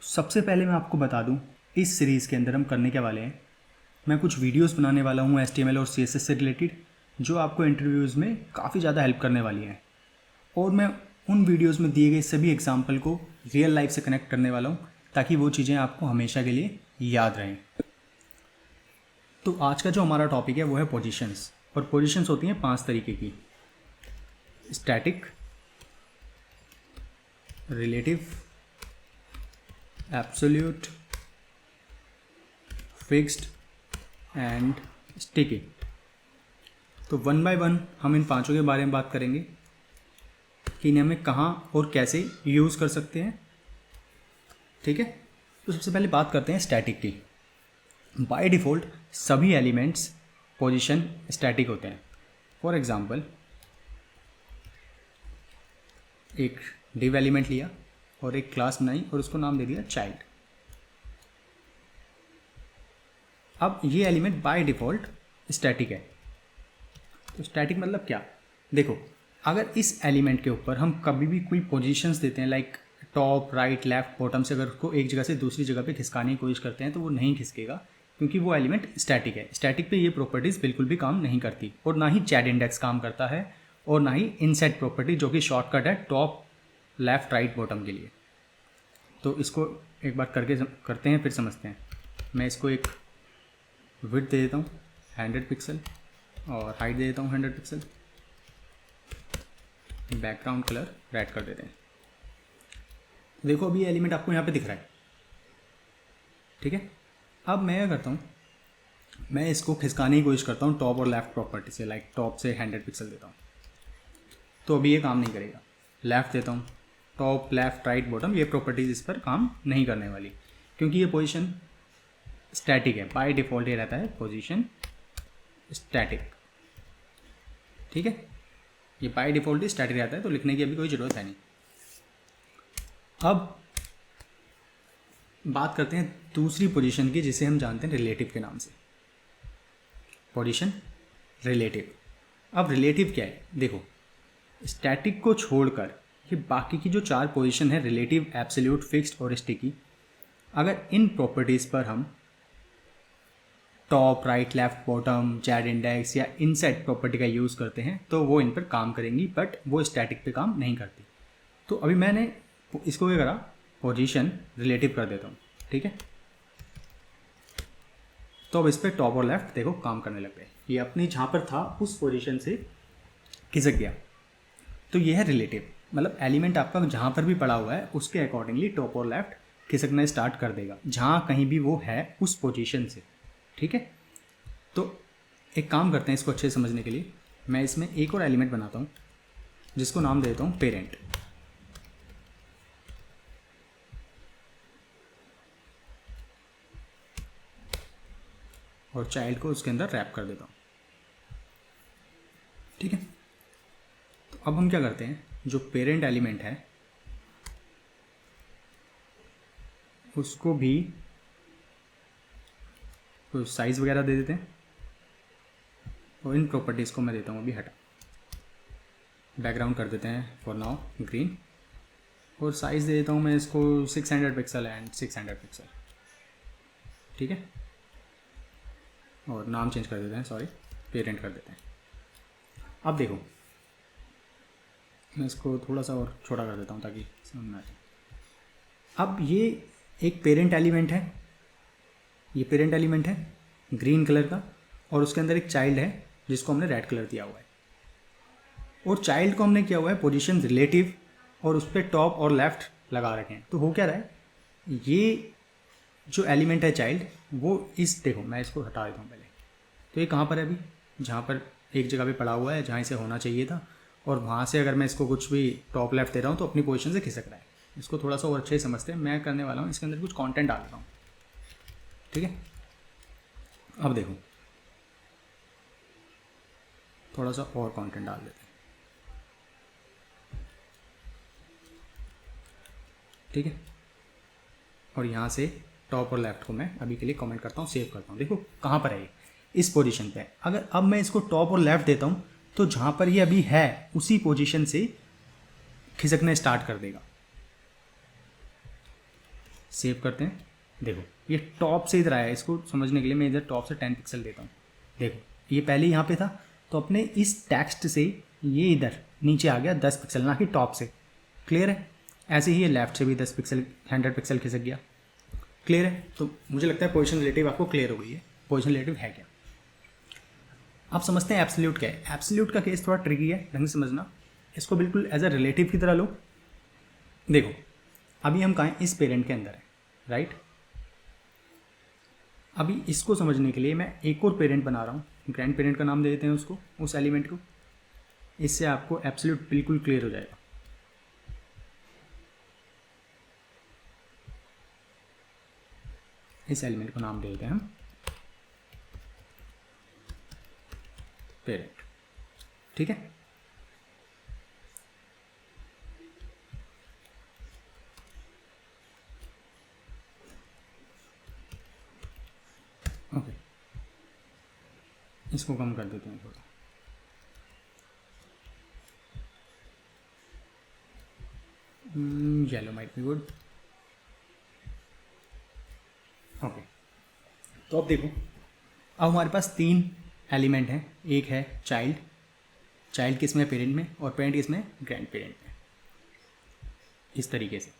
सबसे पहले मैं आपको बता दूं, इस सीरीज़ के अंदर हम करने के वाले हैं, मैं कुछ वीडियोस बनाने वाला हूं HTML और CSS से रिलेटेड, जो आपको इंटरव्यूज़ में काफ़ी ज़्यादा हेल्प करने वाली हैं। और मैं उन वीडियोस में दिए गए सभी एग्जाम्पल को रियल लाइफ से कनेक्ट करने वाला हूँ, ताकि वो चीज़ें आपको हमेशा के लिए याद रहें। तो आज का जो हमारा टॉपिक है वो है पोजीशंस। और पोजीशंस होती हैं 5 तरीके की: static, relative, absolute, fixed and sticky. तो वन बाय वन हम इन पांचों के बारे में बात करेंगे कि इन्हें हमें कहाँ और कैसे यूज़ कर सकते हैं। ठीक है, तो सबसे पहले बात करते हैं स्टैटिक की। बाय डिफ़ॉल्ट सभी एलिमेंट्स पोजीशन स्टैटिक होते हैं। फॉर एग्जांपल, एक डिव एलिमेंट लिया और एक क्लास बनाई और उसको नाम दे दिया चाइल्ड। अब ये एलिमेंट बाय डिफ़ॉल्ट स्टैटिक है। तो स्टैटिक मतलब क्या? देखो, अगर इस एलिमेंट के ऊपर हम कभी भी कोई पोजीशंस देते हैं, like top, right, left, bottom से अगर उसको एक जगह से दूसरी जगह पे खिसकाने की कोशिश करते हैं तो वो नहीं खिसकेगा, क्योंकि वो एलिमेंट स्टैटिक है। स्टैटिक पे ये प्रॉपर्टीज़ बिल्कुल भी काम नहीं करती, और ना ही चैट इंडेक्स काम करता है, और ना ही इनसेट प्रॉपर्टी, जो कि शॉर्टकट है टॉप, लेफ्ट, राइट, बॉटम के लिए। तो इसको एक बार करते हैं, फिर समझते हैं। मैं इसको एक विड्थ दे देता हूँ 100 पिक्सल और हाइट दे देता हूँ 100 पिक्सल। बैकग्राउंड कलर रेड कर देते हैं। देखो, अभी ये एलिमेंट आपको यहाँ पे दिख रहा है। ठीक है, अब मैं क्या करता हूँ, मैं इसको खिसकाने की कोशिश करता हूँ टॉप और लेफ्ट प्रॉपर्टी से, लाइक टॉप से 100 पिक्सल देता हूँ, तो अभी ये काम नहीं करेगा। लेफ्ट देता हूँ, टॉप, लेफ्ट, राइट, बॉटम, ये प्रॉपर्टीज इस पर काम नहीं करने वाली, क्योंकि ये पोजीशन स्टैटिक है। बाय डिफ़ॉल्ट ये रहता है पोजीशन स्टैटिक। ठीक है, ये बाय डिफ़ॉल्ट ही स्टैटिक रहता है, तो लिखने की अभी कोई ज़रूरत है नहीं। अब बात करते हैं दूसरी पोजीशन की, जिसे हम जानते हैं रिलेटिव के नाम से। Position relative. अब रिलेटिव क्या है? देखो, स्टैटिक को छोड़कर ये बाकी की जो 4 पोजीशन है, रिलेटिव, एब्सोल्यूट, फिक्स्ड और स्टिकी, अगर इन प्रॉपर्टीज़ पर हम top, right, left, bottom, chat index या इनसेट प्रॉपर्टी का यूज़ करते हैं तो वो इन पर काम करेंगी, बट वो स्टैटिक पे काम नहीं करती। तो अभी मैंने इसको क्या करा, पोजीशन रिलेटिव कर देता हूँ। ठीक है, तो अब इस पर टॉप और लेफ्ट देखो काम करने लग गए। ये अपनी जहाँ पर था उस पोजीशन से खिसक गया। तो ये है रिलेटिव, मतलब एलिमेंट आपका जहाँ पर भी पड़ा हुआ है उसके अकॉर्डिंगली टॉप और लेफ्ट खिसकना स्टार्ट कर देगा, जहाँ कहीं भी वो है उस पोजीशन से। ठीक है, तो एक काम करते हैं इसको अच्छे से समझने के लिए। मैं इसमें एक और एलिमेंट बनाता हूँ जिसको नाम देता हूँ पेरेंट। और चाइल्ड को उसके अंदर रैप कर देता हूँ। ठीक है, तो अब हम क्या करते हैं, जो पेरेंट एलिमेंट है उसको भी तो साइज़ वगैरह दे देते हैं, और इन प्रॉपर्टीज़ को मैं देता हूँ अभी हटा। बैकग्राउंड कर देते हैं फॉर नाउ ग्रीन, और साइज़ दे देता हूँ मैं इसको 600 पिक्सल एंड 600 पिक्सल। ठीक है, और नाम चेंज कर देते हैं, सॉरी, पेरेंट कर देते हैं। अब देखो, मैं इसको थोड़ा सा और छोटा कर देता हूँ ताकि समझ में आ जाए। अब ये एक पेरेंट एलिमेंट है, ये पेरेंट एलिमेंट है ग्रीन कलर का, और उसके अंदर एक चाइल्ड है जिसको हमने रेड कलर दिया हुआ है, और चाइल्ड को हमने किया हुआ है पोजीशन रिलेटिव, और उस पर टॉप और लेफ्ट लगा रखे हैं। तो हो क्या रहा है, ये जो एलिमेंट है चाइल्ड, वो इस, देखो मैं इसको हटा देता हूँ पहले। तो ये कहाँ पर है अभी? जहाँ पर एक जगह पे पड़ा हुआ है जहाँ इसे होना चाहिए था, और वहाँ से अगर मैं इसको कुछ भी टॉप लेफ्ट दे रहा हूँ तो अपनी पोजीशन से खिसक रहा है। इसको थोड़ा सा और अच्छे से समझते हैं। मैं करने वाला हूँ इसके अंदर कुछ कंटेंट डाल रहा हूँ। ठीक है, अब देखो, थोड़ा सा और कंटेंट डाल देते हैं। ठीक है, और यहाँ से टॉप और लेफ्ट को मैं अभी के लिए कमेंट करता हूँ, सेव करता हूँ। देखो कहाँ पर है ये, इस पोजीशन पे। अगर अब मैं इसको टॉप और लेफ्ट देता हूँ तो जहाँ पर ये अभी है उसी पोजीशन से खिसकने स्टार्ट कर देगा। सेव करते हैं। देखो ये टॉप से इधर आया, इसको समझने के लिए मैं इधर टॉप से 10 पिक्सल देता हूँ। देखो ये पहले यहाँ पे था, तो अपने इस टेक्स्ट से ये इधर नीचे आ गया 10 पिक्सल, ना कि टॉप से। क्लियर है? ऐसे ही ये लेफ्ट से भी 10 पिक्सल 100 पिक्सल खिसक गया। क्लियर है? तो मुझे लगता है पोजीशन रिलेटिव आपको क्लियर हो गई है। पोजीशन रिलेटिव है क्या? आप समझते हैं एब्सोल्यूट क्या है। एब्सोल्यूट का केस थोड़ा ट्रिकी है, ढंग से समझना। इसको बिल्कुल एज अ रिलेटिव की तरह लो। देखो अभी हम कहाँ हैं? इस पेरेंट के अंदर है, राइट? अभी इसको समझने के लिए मैं एक और पेरेंट बना रहा हूँ, ग्रैंड पेरेंट का नाम दे देते हैं उसको, उस एलिमेंट को। इससे आपको एब्सोल्यूट बिल्कुल क्लियर हो जाएगा। इस एलिमेंट को नाम दे देते हैं हम पेरेंट। ठीक है? ओके, इसको कम कर देते हैं थोड़ा। Yellow might be good. Okay, तो अब देखो, अब हमारे पास 3 एलिमेंट हैं। एक है चाइल्ड, चाइल्ड किस में? पेरेंट में, और पेरेंट किस में? ग्रैंड पेरेंट में। इस तरीके से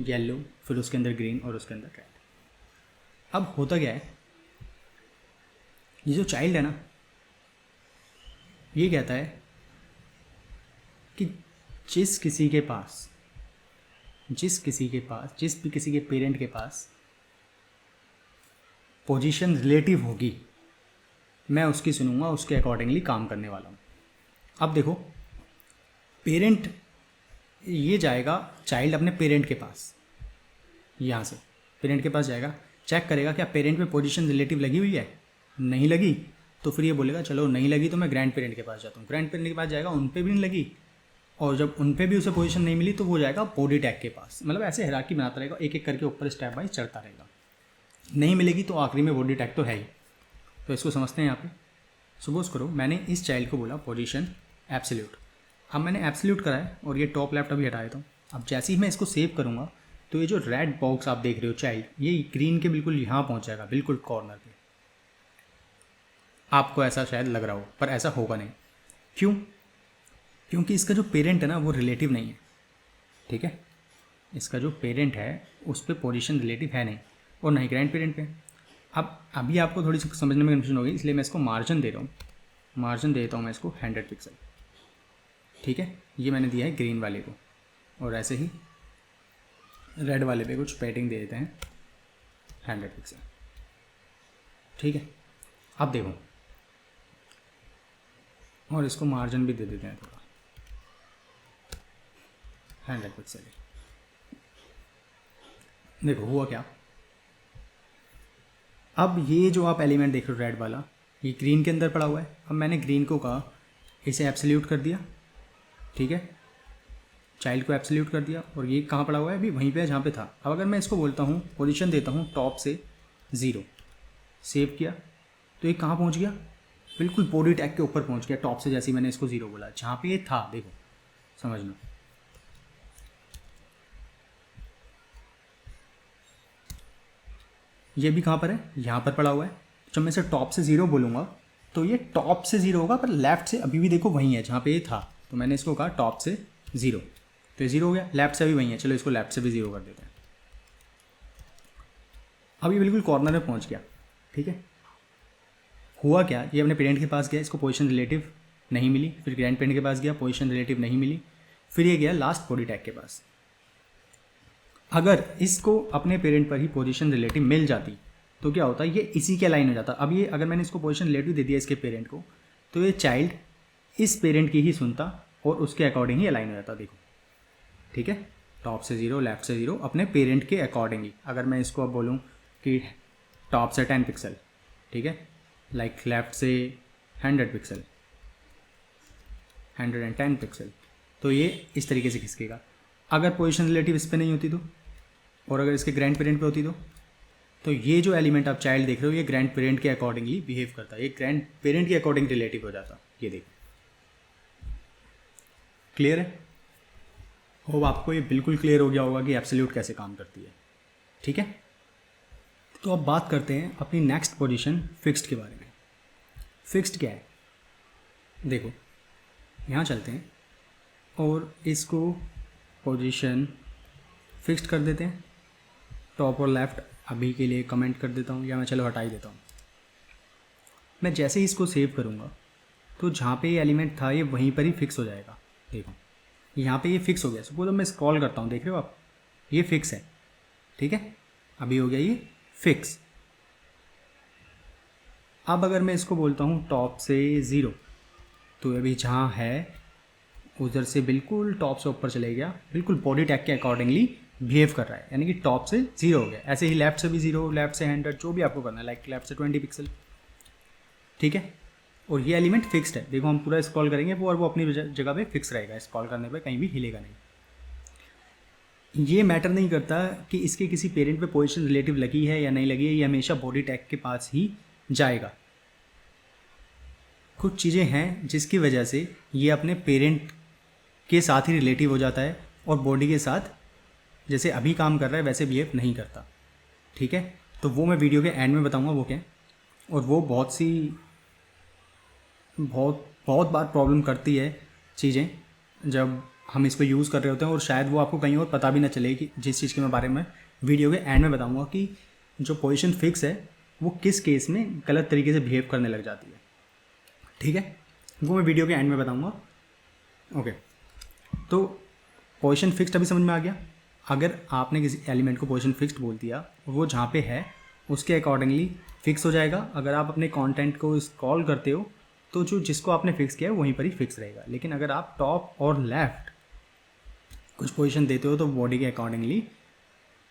येलो, फिर उसके अंदर ग्रीन और उसके अंदर रेड। अब होता क्या है, ये जो चाइल्ड है ना, ये कहता है कि जिस भी किसी के पेरेंट के पास पोजीशन रिलेटिव होगी, मैं उसकी सुनूंगा, उसके अकॉर्डिंगली काम करने वाला हूँ। अब देखो, पेरेंट ये जाएगा चाइल्ड अपने पेरेंट के पास, यहाँ से पेरेंट के पास जाएगा, चेक करेगा क्या पेरेंट में पोजीशन रिलेटिव लगी हुई है। नहीं लगी तो फिर ये बोलेगा चलो नहीं लगी तो मैं ग्रैंड पेरेंट के पास जाता हूँ। ग्रैंड पेरेंट के पास जाएगा, उन पे भी नहीं लगी, और जब उन पे भी उसे पोजीशन नहीं मिली तो वो जाएगा बॉडी टैग के पास। मतलब ऐसे हायरार्की बनाता रहेगा, एक एक करके ऊपर स्टेप वाइज चढ़ता रहेगा। नहीं मिलेगी तो आखिरी में बॉडी टैग तो है ही। तो इसको समझते हैं यहाँ पे। सपोज करो मैंने इस चाइल्ड को बोला पोजीशन एब्सोल्यूट। अब मैंने एब्सोल्यूट करा है और ये टॉप लेफ्ट अभी हटा देता हूँ। अब जैसे ही मैं इसको सेव करूँगा तो ये जो रेड बॉक्स आप देख रहे हो चाइल्ड, ये ग्रीन के बिल्कुल यहाँ पहुँच जाएगा, बिल्कुल कॉर्नर पे। आपको ऐसा शायद लग रहा हो, पर ऐसा होगा नहीं। क्यों? क्योंकि इसका जो पेरेंट है ना वो रिलेटिव नहीं है। ठीक है? इसका जो पेरेंट है उस पर पोजीशन रिलेटिव है नहीं, और नहीं ग्रैंड पेरेंट पे। अब अभी आपको थोड़ी सी समझने में कन्फ्यूजन होगी, इसलिए मैं इसको मार्जिन दे रहा हूँ। मार्जिन देता हूँ मैं इसको 100 पिक्सल। ठीक है? ये मैंने दिया है ग्रीन वाले को, और ऐसे ही रेड वाले पे कुछ पैडिंग दे देते हैं 100 पिक्सल। ठीक है? अब देखो, और इसको मार्जिन भी दे देते हैं थोड़ा 100 पिक्सल। देखो हुआ क्या, अब ये जो आप एलिमेंट देख रहे हो रेड वाला, ये ग्रीन के अंदर पड़ा हुआ है। अब मैंने ग्रीन को कहा इसे एब्सोल्यूट कर दिया। ठीक है? चाइल्ड को एब्सोल्यूट कर दिया, और ये कहाँ पड़ा हुआ है? अभी वहीं पे है जहाँ पे था। अब अगर मैं इसको बोलता हूँ पोजीशन देता हूँ टॉप से 0, सेव किया, तो ये कहाँ पहुँच गया? बिल्कुल बॉडी टैग के ऊपर पहुँच गया, टॉप से। जैसे ही मैंने इसको 0 बोला, जहाँ पे ये था, देखो समझना। ये भी कहाँ पर है? यहाँ पर पड़ा हुआ है। जब मैं इसे टॉप से 0 बोलूँगा तो ये टॉप से 0 होगा, पर लेफ्ट से अभी भी देखो वहीं है जहाँ पे ये था। तो मैंने इसको कहा टॉप से 0, तो ये 0 हो गया। लेफ्ट से भी वहीं है, चलो इसको लेफ्ट से भी 0 कर देते हैं। अब ये बिल्कुल कॉर्नर में पहुँच गया। ठीक है? हुआ क्या, ये अपने पेरेंट के पास गया, इसको पोजीशन रिलेटिव नहीं मिली। फिर ग्रैंड पेरेंट के पास गया, पोजीशन रिलेटिव नहीं मिली। फिर ये गया लास्ट बॉडी टैग के पास। अगर इसको अपने पेरेंट पर ही पोजीशन रिलेटिव मिल जाती तो क्या होता है, ये इसी के अलाइन हो जाता। अब ये अगर मैंने इसको पोजीशन रिलेटिव दे दिया इसके पेरेंट को, तो ये चाइल्ड इस पेरेंट की ही सुनता और उसके अकॉर्डिंग ही अलाइन हो जाता। देखो, ठीक है? टॉप से 0, लेफ्ट से 0, अपने पेरेंट के अकॉर्डिंग ही। अगर मैं इसको अब बोलूँ कि टॉप से 10 पिक्सल, ठीक है, लाइक लेफ्ट से 100 पिक्सल, 110 पिक्सल, तो ये इस तरीके से खिसकेगा। अगर पोजीशन रिलेटिव इस पर नहीं होती तो, और अगर इसके ग्रैंड पेरेंट पे होती तो ये जो एलिमेंट आप चाइल्ड देख रहे हो ये ग्रैंड पेरेंट के अकॉर्डिंगली बिहेव करता है, ये ग्रैंड पेरेंट के अकॉर्डिंग रिलेटिव हो जाता। ये देखो, क्लियर है? होप आपको ये बिल्कुल क्लियर हो गया होगा कि एब्सोल्यूट कैसे काम करती है। ठीक है। तो अब बात करते हैं अपनी नेक्स्ट पोजीशन फिक्स्ड के बारे में। फिक्स्ड क्या है, देखो यहाँ चलते हैं और इसको पोजीशन फिक्स्ड कर देते हैं। टॉप और लेफ़्ट अभी के लिए कमेंट कर देता हूँ, या मैं चलो हटा ही देता हूँ। मैं जैसे ही इसको सेव करूँगा तो जहाँ पे ये एलिमेंट था ये वहीं पर ही फिक्स हो जाएगा। देखो यहाँ पे ये फिक्स हो गया। सपोज मैं स्क्रॉल करता हूँ, देख रहे हो आप, ये फिक्स है, ठीक है, अभी हो गया ये फिक्स। अब अगर मैं इसको बोलता हूँ टॉप से 0, तो अभी जहाँ है उधर से बिल्कुल टॉप से ऊपर चले गया, बिल्कुल बॉडी टैग के अकॉर्डिंगली बिहेव कर रहा है, यानी कि टॉप से 0 हो गया। ऐसे ही लेफ्ट से भी 0, लेफ्ट से 100, जो भी आपको करना है, लाइक लेफ्ट से 20 पिक्सल, ठीक है। और ये एलिमेंट फिक्स्ड है। देखो हम पूरा स्क्रॉल करेंगे वो, और वो अपनी जगह पे फिक्स रहेगा, स्क्रॉल करने पे कहीं भी हिलेगा नहीं। ये मैटर नहीं करता कि इसके किसी पेरेंट पे पोजीशन रिलेटिव लगी है या नहीं लगी है, ये हमेशा बॉडी टैग के पास ही जाएगा। कुछ चीज़ें हैं जिसकी वजह से ये अपने पेरेंट के साथ ही रिलेटिव हो जाता है और बॉडी के साथ जैसे अभी काम कर रहा है वैसे बिहेव नहीं करता, ठीक है। तो वो मैं वीडियो के एंड में बताऊंगा वो क्या है, और वो बहुत बार प्रॉब्लम करती है चीज़ें जब हम इसको यूज़ कर रहे होते हैं, और शायद वो आपको कहीं और पता भी ना चले कि जिस चीज़ के मैं बारे में वीडियो के एंड में बताऊंगा कि जो पोजीशन फिक्स है वो किस केस में गलत तरीके से बिहेव करने लग जाती है, ठीक है। वो मैं वीडियो के एंड में बताऊंगा। ओके, तो पोजीशन फिक्स्ड अभी समझ में आ गया। अगर आपने किसी एलिमेंट को पोजीशन फिक्स्ड बोल दिया, वो जहाँ पे है उसके अकॉर्डिंगली फिक्स हो जाएगा। अगर आप अपने कंटेंट को स्क्रॉल करते हो तो जो जिसको आपने फिक्स किया है वहीं पर ही फिक्स रहेगा। लेकिन अगर आप टॉप और लेफ़्ट कुछ पोजीशन देते हो तो बॉडी के अकॉर्डिंगली,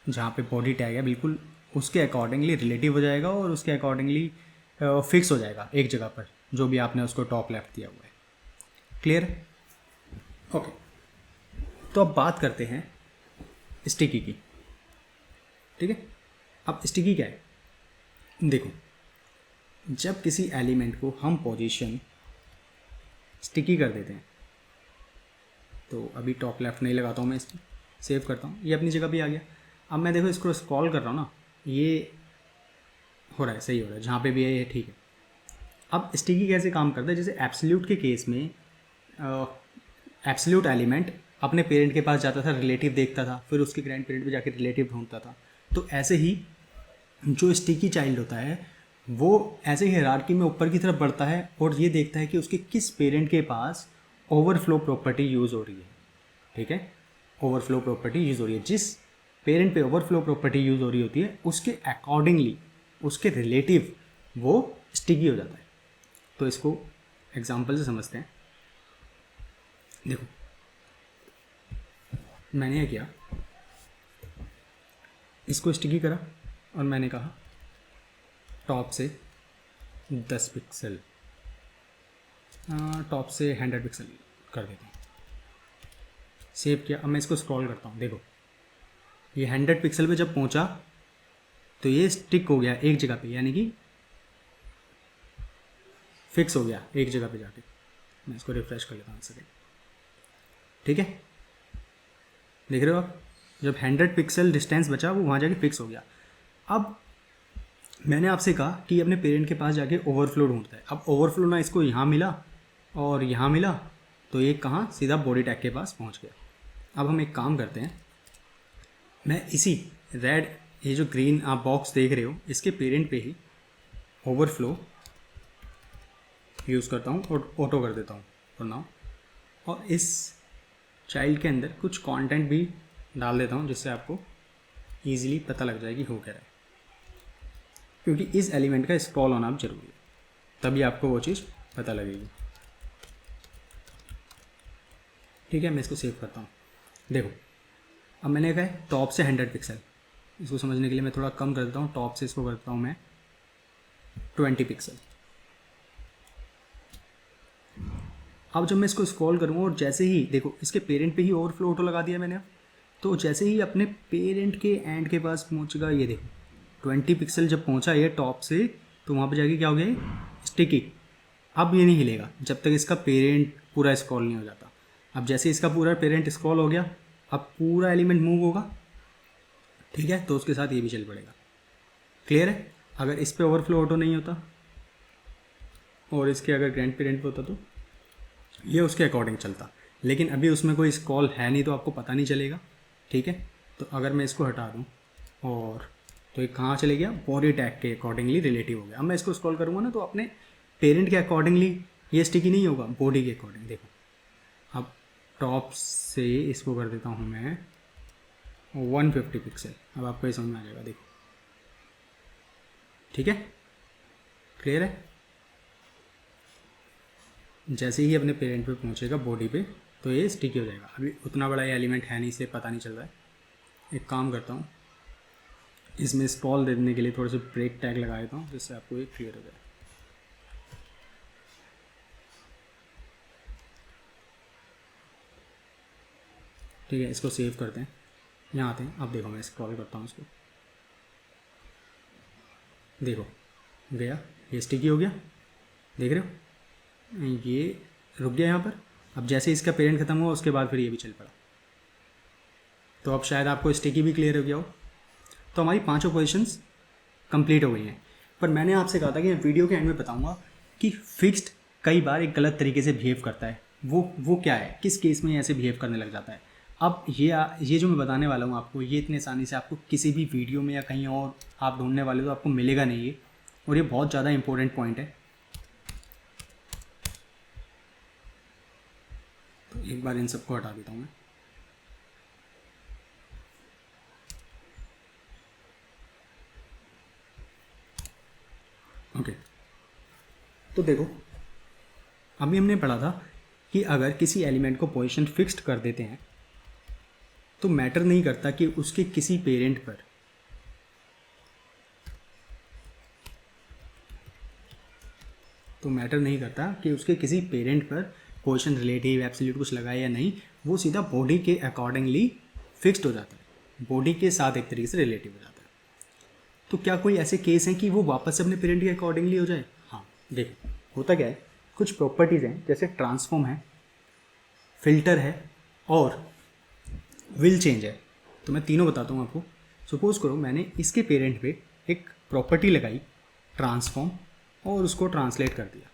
जहाँ पे बॉडी टैग है बिल्कुल उसके अकॉर्डिंगली रिलेटिव हो जाएगा और उसके अकॉर्डिंगली फिक्स हो जाएगा एक जगह पर, जो भी आपने उसको टॉप लेफ्ट दिया हुआ है। क्लियर? ओके, तो अब बात करते हैं स्टिकी की, ठीक है। अब स्टिकी क्या है, देखो जब किसी एलिमेंट को हम पोजीशन स्टिकी कर देते हैं, तो अभी टॉप लेफ्ट नहीं लगाता हूँ मैं, इसमें सेव करता हूँ, ये अपनी जगह भी आ गया। अब मैं देखो इसको स्क्रॉल कर रहा हूँ ना, ये हो रहा है, सही हो रहा है, जहाँ पे भी है ये ठीक है। अब स्टिकी कैसे काम करता है, जैसे एब्सोल्यूट के केस में एब्सोल्यूट एलिमेंट अपने पेरेंट के पास जाता था, रिलेटिव देखता था, फिर उसके ग्रैंड पेरेंट पे जाकर रिलेटिव ढूंढता था। तो ऐसे ही जो स्टिकी चाइल्ड होता है वो ऐसे ही हायरार्की में ऊपर की तरफ बढ़ता है और ये देखता है कि उसके किस पेरेंट के पास ओवरफ्लो प्रॉपर्टी यूज़ हो रही है, ठीक है। ओवरफ्लो प्रॉपर्टी यूज़ हो रही है, जिस पेरेंट पे ओवरफ्लो प्रॉपर्टी यूज़ हो रही होती है उसके अकॉर्डिंगली उसके रिलेटिव वो स्टिकी हो जाता है। तो इसको एग्जाम्पल से समझते हैं। देखो मैंने क्या किया, इसको स्टिकी करा और मैंने कहा टॉप से 10 पिक्सल, टॉप से 100 पिक्सल कर देते हैं, सेव किया। अब मैं इसको स्क्रॉल करता हूँ, देखो ये 100 पिक्सल पे जब पहुँचा तो ये स्टिक हो गया एक जगह पे, यानी कि फिक्स हो गया एक जगह पे जाके। मैं इसको रिफ्रेश कर लेता हूँ 1 सेकेंड, ठीक है। देख रहे हो आप, जब 100 पिक्सल डिस्टेंस बचा वो वहाँ जाके फिक्स हो गया। अब मैंने आपसे कहा कि अपने पेरेंट के पास जाके ओवरफ्लो ढूंढता है। अब ओवरफ्लो ना इसको यहाँ मिला और यहाँ मिला, तो ये कहाँ सीधा बॉडी टैग के पास पहुँच गया। अब हम एक काम करते हैं, मैं इसी रेड, ये जो ग्रीन आप बॉक्स देख रहे हो, इसके पेरेंट पे ही ओवरफ्लो यूज़ करता हूँ और ऑटो कर देता हूँ फॉर नाउ, और इस चाइल्ड के अंदर कुछ कंटेंट भी डाल देता हूँ जिससे आपको ईजिली पता लग जाए कि हो क्या रहा है, क्योंकि इस एलिमेंट का स्क्रॉल होना अब जरूरी है, तभी आपको वो चीज़ पता लगेगी, ठीक है। मैं इसको सेव करता हूँ। देखो अब मैंने कहा है टॉप से 100 पिक्सल, इसको समझने के लिए मैं थोड़ा कम कर देता हूँ, टॉप से इसको करता हूँ मैं 20 पिक्सल। अब जब मैं इसको स्क्रॉल करूँगा और जैसे ही देखो इसके पेरेंट पे ही ओवरफ्लो ऑटो लगा दिया मैंने, तो जैसे ही अपने पेरेंट के एंड के पास पहुँचेगा, ये देखो 20 पिक्सल जब पहुँचा ये टॉप से, तो वहाँ पे जाके क्या हो गया, स्टिकी। अब ये नहीं हिलेगा जब तक इसका पेरेंट पूरा स्क्रॉल नहीं हो जाता। अब जैसे इसका पूरा पेरेंट स्क्रॉल हो गया, अब पूरा एलिमेंट मूव होगा, ठीक है, तो उसके साथ ये भी चल पड़ेगा। क्लियर है? अगर इस पे ओवरफ्लो ऑटो नहीं होता और इसके अगर ग्रैंड पेरेंट पे होता तो ये उसके अकॉर्डिंग चलता, लेकिन अभी उसमें कोई स्क्रॉल है नहीं तो आपको पता नहीं चलेगा। ठीक है, तो अगर मैं इसको हटा दूँ और तो ये कहाँ चले गया, बॉडी टैग के अकॉर्डिंगली रिलेटिव हो गया। अब मैं इसको स्क्रॉल करूँगा ना तो अपने पेरेंट के अकॉर्डिंगली ये स्टिकी नहीं होगा, बॉडी के अकॉर्डिंग। देखो अब टॉप से इसको कर देता हूँ मैं 150 पिक्सल। अब आपको ये समझ में आ जाएगा। देखो ठीक है, क्लियर है? जैसे ही अपने पेरेंट पे पहुँचेगा बॉडी पे तो ये स्टिकी हो जाएगा। अभी उतना बड़ा ये एलिमेंट है नहीं, इसलिए पता नहीं चल रहा है। एक काम करता हूँ, इसमें स्क्रॉल देने के लिए थोड़े से ब्रेक टैग लगा देता हूँ जिससे आपको ये क्लियर हो जाए। ठीक है, इसको सेव करते हैं, यहाँ आते हैं। अब देखो मैं स्क्रॉल करता हूँ इसको, देखो गया, ये स्टिकी हो गया, देख रहे हो? ये रुक गया यहाँ पर। अब जैसे इसका पेरेंट ख़त्म हुआ उसके बाद फिर ये भी चल पड़ा। तो अब शायद आपको स्टिकी भी क्लियर हो गया हो। तो हमारी पांचों पोजीशंस कंप्लीट हो गई हैं। पर मैंने आपसे कहा था कि मैं वीडियो के एंड में बताऊंगा कि फिक्स्ड कई बार एक गलत तरीके से बिहेव करता है। वो क्या है, किस केस में ऐसे बिहेव करने लग जाता है। अब ये जो मैं बताने वाला हूँ आपको, ये इतने आसानी से आपको किसी भी वीडियो में या कहीं और आप ढूंढने वाले तो आपको मिलेगा नहीं ये, और ये बहुत ज़्यादा इंपॉर्टेंट पॉइंट है। तो एक बार इन सबको हटा देता हूँ मैं। ओके, तो देखो अभी हमने पढ़ा था कि अगर किसी एलिमेंट को पोजीशन फिक्स्ड कर देते हैं तो मैटर नहीं करता कि उसके किसी पेरेंट पर पोजीशन रिलेटिव एब्सोल्यूट कुछ लगाए या नहीं, वो सीधा बॉडी के अकॉर्डिंगली फिक्स्ड हो जाता है, बॉडी के साथ एक तरीके से रिलेटिव हो जाता है। तो क्या कोई ऐसे केस हैं कि वो वापस से अपने पेरेंट के अकॉर्डिंगली हो जाए? हाँ, देखो होता क्या है, कुछ प्रॉपर्टीज़ हैं जैसे ट्रांसफॉर्म है, फिल्टर है और विल चेंज है। तो मैं तीनों बताता हूँ आपको। सपोज करो मैंने इसके पेरेंट पे एक प्रॉपर्टी लगाई ट्रांसफॉर्म और उसको ट्रांसलेट कर दिया।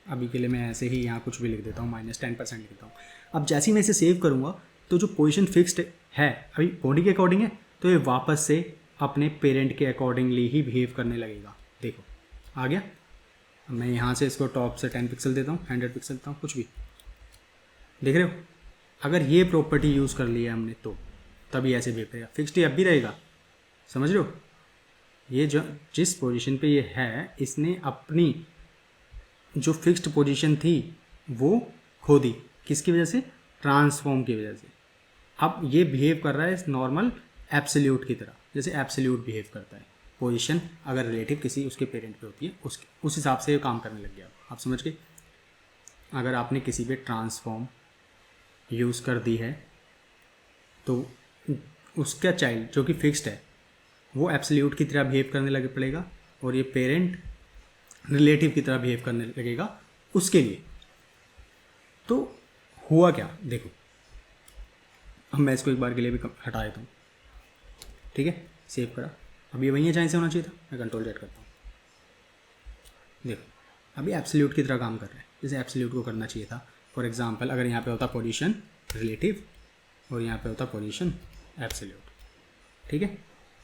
अभी के लिए मैं ऐसे ही यहाँ कुछ भी लिख देता हूँ, -10% लिख देता हूँ। अब जैसे ही मैं इसे सेव करूँगा तो जो पोजीशन फिक्स्ड है अभी बॉडी के अकॉर्डिंग है, तो ये वापस से अपने पेरेंट के अकॉर्डिंगली ही बिहेव करने लगेगा। देखो आ गया। अब मैं यहाँ से इसको टॉप से 10 पिक्सल देता हूँ, 100 पिक्सल देता हूँ, कुछ भी। देख रहे हो, अगर ये प्रॉपर्टी यूज़ कर लिया हमने तो तभी ऐसे बिहेव करेगा। फिक्स्ड अब भी रहेगा, समझ रहे हो? ये जो जिस पोजीशन पे ये है, इसने अपनी जो फिक्स्ड पोजीशन थी वो खो दी। किसकी वजह से? ट्रांसफॉर्म की वजह से। अब ये बिहेव कर रहा है नॉर्मल एब्सोल्यूट की तरह, जैसे एब्सोल्यूट बिहेव करता है। पोजीशन अगर रिलेटिव किसी उसके पेरेंट पे होती है उस हिसाब से काम करने लग गया। आप समझ गए? अगर आपने किसी पे ट्रांसफॉर्म यूज़ कर दी है तो उसका चाइल्ड जो कि फिक्स्ड है वो एब्सोल्यूट की तरह बिहेव करने लग पड़ेगा और ये पेरेंट रिलेटिव की तरह बिहेव करने लगेगा उसके लिए। तो हुआ क्या, देखो अब मैं इसको एक बार के लिए भी हटा देता हूँ। ठीक है, सेव करा। अब ये वही है जहाँ से होना चाहिए था। मैं कंट्रोल Z करता हूँ। देखो अभी एब्सोल्यूट की तरह काम कर रहा है जैसे एब्सोल्यूट को करना चाहिए था। फॉर एग्जांपल अगर यहाँ पे होता पोजीशन रिलेटिव और यहाँ पे होता पोजीशन एब्सोल्यूट। ठीक है,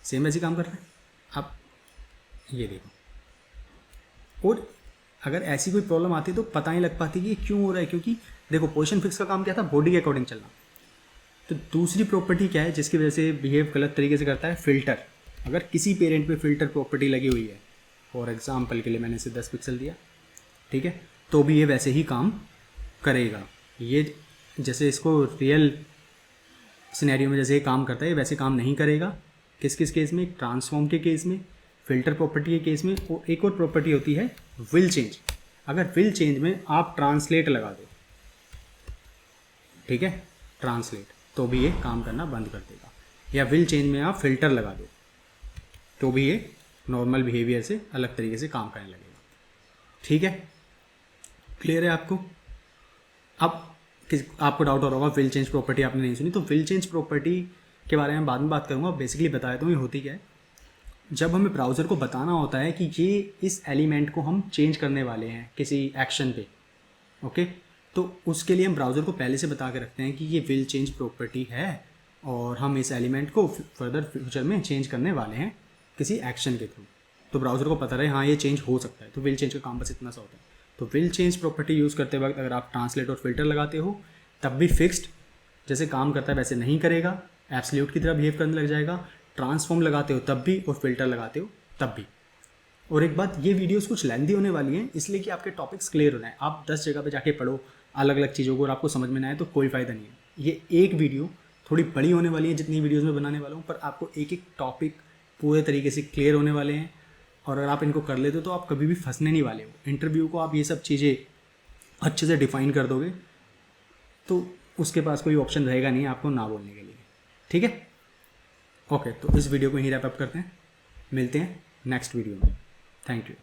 सेम ऐसे काम कर रहा है। अब ये देखो, और अगर ऐसी कोई प्रॉब्लम आती तो पता नहीं लग पाती कि ये क्यों हो रहा है, क्योंकि देखो पोजीशन फिक्स का काम क्या था, बॉडी के अकॉर्डिंग चलना। तो दूसरी प्रॉपर्टी क्या है जिसकी वजह से बिहेव गलत तरीके से करता है? फिल्टर। अगर किसी पेरेंट पे फिल्टर प्रॉपर्टी लगी हुई है, फॉर एग्जांपल के लिए मैंने इसे 10 पिक्सल दिया, ठीक है, तो भी ये वैसे ही काम करेगा। ये जैसे इसको रियल सिनेरियो में जैसे ये काम करता है वैसे काम नहीं करेगा। किस किस केस में? ट्रांसफॉर्म के केस में, फिल्टर प्रॉपर्टी के केस में, और एक और प्रॉपर्टी होती है विल चेंज। अगर विल चेंज में आप ट्रांसलेट लगा दो, ठीक है, ट्रांसलेट, तो भी ये काम करना बंद कर देगा। या विल चेंज में आप फिल्टर लगा दो तो भी ये नॉर्मल बिहेवियर से अलग तरीके से काम करने लगेगा। ठीक है, क्लियर है आपको? अब आपको डाउट हो रहा होगा विल चेंज प्रॉपर्टी आपने नहीं सुनी। तो विल चेंज प्रॉपर्टी के बारे में बाद में बात करूँगा, बेसिकली बता देता हूँ ये होती क्या है। जब हमें ब्राउज़र को बताना होता है कि ये इस एलिमेंट को हम चेंज करने वाले हैं किसी एक्शन पे, ओके, तो उसके लिए हम ब्राउज़र को पहले से बता के रखते हैं कि ये विल चेंज प्रॉपर्टी है और हम इस एलिमेंट को फर्दर फ्यूचर में चेंज करने वाले हैं किसी एक्शन के थ्रू। तो ब्राउज़र को पता रहे हाँ ये चेंज हो सकता है। तो विल चेंज का काम बस इतना सा होता है। तो विल चेंज प्रॉपर्टी यूज़ करते वक्त अगर आप ट्रांसलेट और फिल्टर लगाते हो तब भी फिक्स्ड जैसे काम करता है वैसे नहीं करेगा, एब्सोल्यूट की तरह बिहेव करने लग जाएगा। ट्रांसफॉर्म लगाते हो तब भी और फिल्टर लगाते हो तब भी। और एक बात, ये वीडियोस कुछ लेंथी होने वाली हैं इसलिए कि आपके टॉपिक्स क्लियर होना है। आप 10 जगह पे जाके पढ़ो अलग अलग चीज़ों को और आपको समझ में ना आए तो कोई फ़ायदा नहीं है। ये एक वीडियो थोड़ी बड़ी होने वाली है जितनी वीडियोस में बनाने वाला हूँ, पर आपको एक एक टॉपिक पूरे तरीके से क्लियर होने वाले हैं। और अगर आप इनको कर लेते हो तो आप कभी भी फंसने नहीं वाले हो। इंटरव्यू को आप ये सब चीज़ें अच्छे से डिफ़ाइन कर दोगे तो उसके पास कोई ऑप्शन रहेगा नहीं आपको ना बोलने के लिए। ठीक है, ओके, तो इस वीडियो को यहीं रैप अप करते हैं, मिलते हैं नेक्स्ट वीडियो में। Thank you.